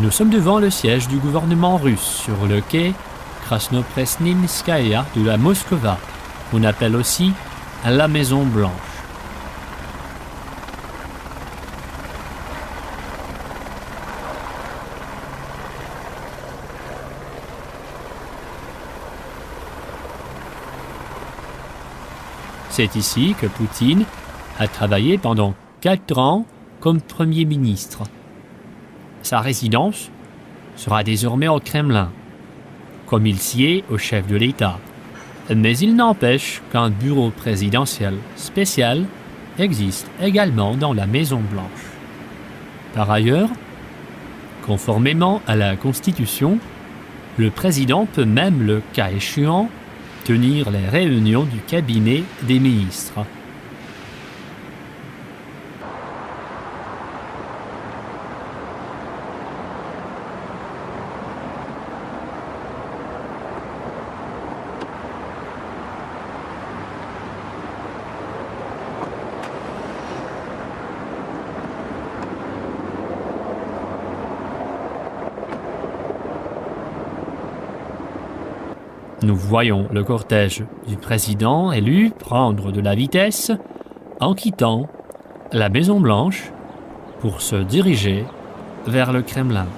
Nous sommes devant le siège du gouvernement russe sur le quai Krasnopresninskaya de la Moskova, qu'on appelle aussi la Maison Blanche. C'est ici que Poutine a travaillé pendant 4 ans comme Premier ministre. Sa résidence sera désormais au Kremlin, comme il sied au chef de l'État. Mais il n'empêche qu'un bureau présidentiel spécial existe également dans la Maison Blanche. Par ailleurs, conformément à la Constitution, le président peut même, le cas échéant, tenir les réunions du cabinet des ministres. Nous voyons le cortège du président élu prendre de la vitesse en quittant la Maison Blanche pour se diriger vers le Kremlin.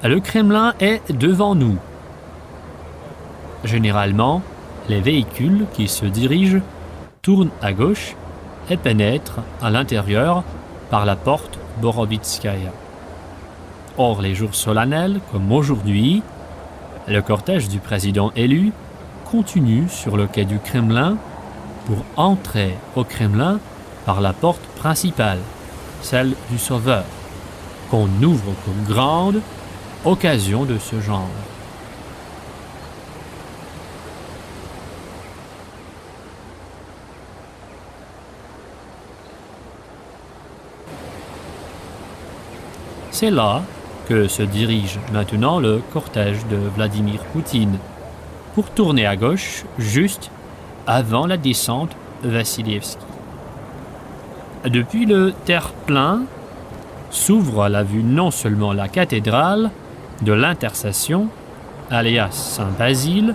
Le Kremlin est devant nous. Généralement, les véhicules qui se dirigent tournent à gauche et pénètrent à l'intérieur par la porte Borovitskaya. Or, les jours solennels, comme aujourd'hui, le cortège du président élu continue sur le quai du Kremlin pour entrer au Kremlin par la porte principale, celle du Sauveur, qu'on ouvre comme grande occasion de ce genre. C'est là que se dirige maintenant le cortège de Vladimir Poutine pour tourner à gauche juste avant la descente Vassilievski. Depuis le terre-plein s'ouvre à la vue non seulement la cathédrale de l'Intercession, alias Saint-Basile,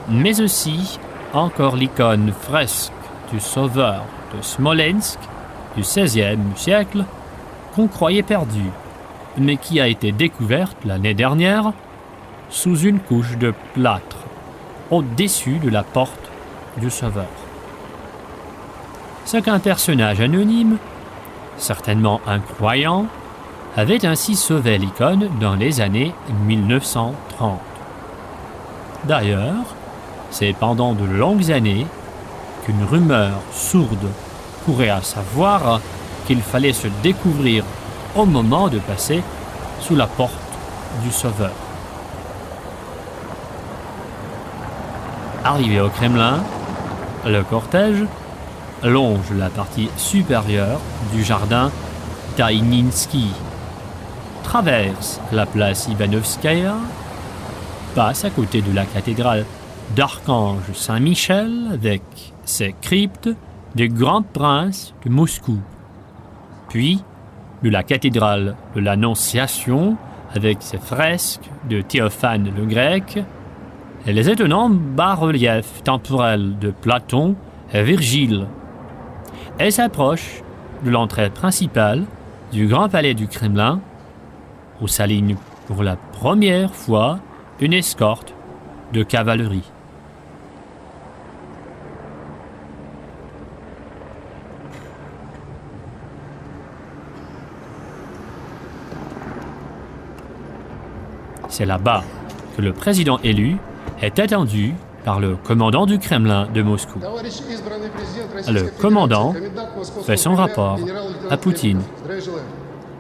mais aussi encore l'icône fresque du Sauveur de Smolensk du XVIe siècle qu'on croyait perdue, mais qui a été découverte l'année dernière sous une couche de plâtre au-dessus de la porte du Sauveur. C'est qu'un personnage anonyme, certainement un croyant, avait ainsi sauvé l'icône dans les années 1930. D'ailleurs, c'est pendant de longues années qu'une rumeur sourde courait à savoir qu'il fallait se découvrir au moment de passer sous la porte du Sauveur. Arrivé au Kremlin, le cortège longe la partie supérieure du jardin Taïninsky, traverse la place Ivanovskaya, passe à côté de la cathédrale d'Archange Saint-Michel avec ses cryptes des grands princes de Moscou, puis de la cathédrale de l'Annonciation avec ses fresques de Théophane le Grec et les étonnants bas-reliefs temporels de Platon et Virgile, et s'approche de l'entrée principale du grand palais du Kremlin, où s'aligne pour la première fois une escorte de cavalerie. C'est là-bas que le président élu est attendu par le commandant du Kremlin de Moscou. Le commandant fait son rapport à Poutine.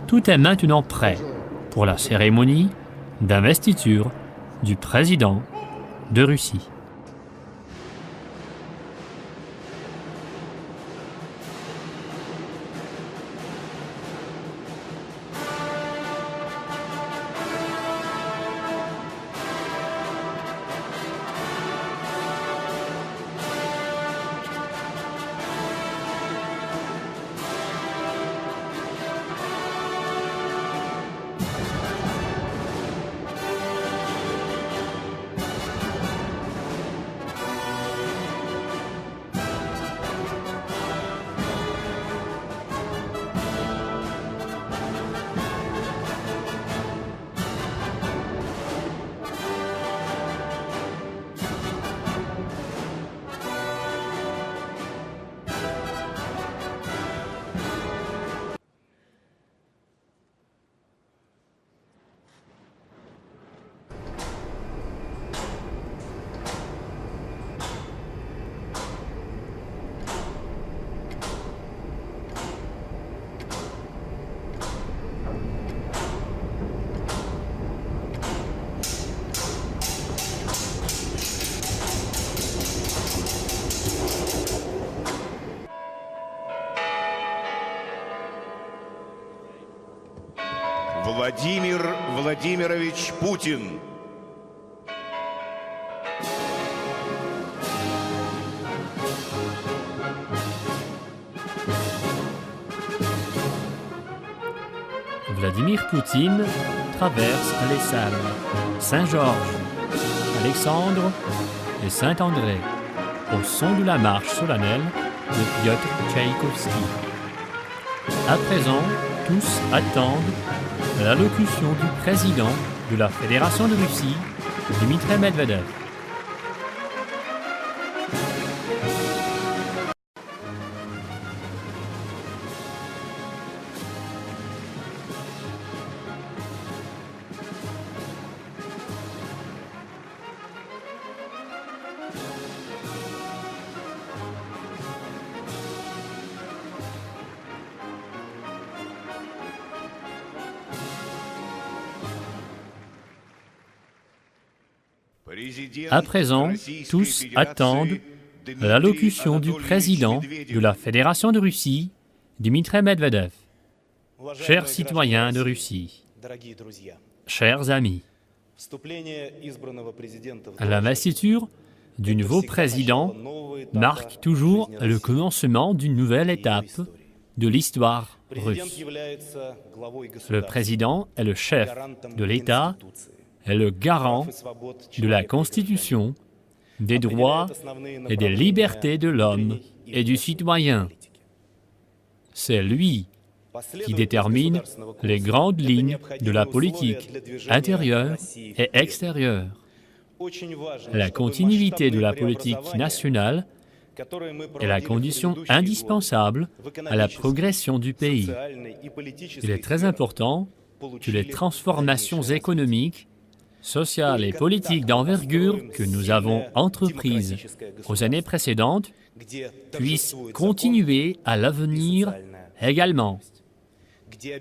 Tout est maintenant prêt pour la cérémonie d'investiture du président de Russie. Владимир Владимирович Путин. Vladimir Poutine traverse les salles Saint-Georges, Alexandre et Saint-André au son de la marche solennelle de Piotr Tchaïkovski. À présent, tous attendent l'allocution du président de la Fédération de Russie, Dmitri Medvedev. À présent, tous attendent l'allocution du président de la Fédération de Russie, Dmitri Medvedev. Chers citoyens de Russie, chers amis, l'investiture du nouveau président marque toujours le commencement d'une nouvelle étape de l'histoire russe. Le président est le chef de l'État, est le garant de la Constitution, des droits et des libertés de l'homme et du citoyen. C'est lui qui détermine les grandes lignes de la politique intérieure et extérieure. La continuité de la politique nationale est la condition indispensable à la progression du pays. Il est très important que les transformations économiques, sociales et politiques d'envergure que nous avons entreprises aux années précédentes puissent continuer à l'avenir également.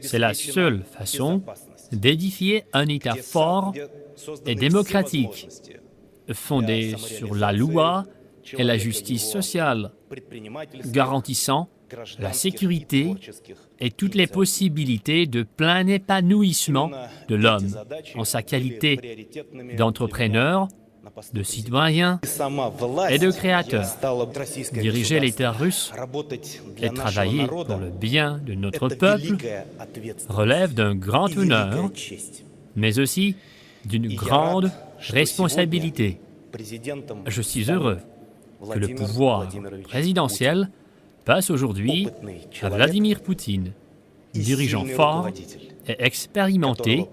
C'est la seule façon d'édifier un État fort et démocratique, fondé sur la loi et la justice sociale, garantissant la sécurité et toutes les possibilités de plein épanouissement de l'homme en sa qualité d'entrepreneur, de citoyen et de créateur. Diriger l'État russe et travailler pour le bien de notre peuple relève d'un grand honneur, mais aussi d'une grande responsabilité. Je suis heureux que le pouvoir présidentiel passe aujourd'hui à Vladimir Poutine, dirigeant fort et expérimenté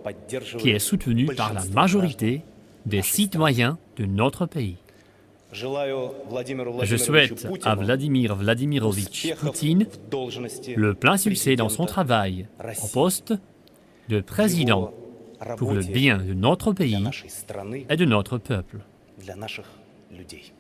qui est soutenu par la majorité des citoyens de notre pays. Je souhaite à Vladimir Vladimirovitch Poutine le plein succès dans son travail au poste de président pour le bien de notre pays et de notre peuple. для наших людей.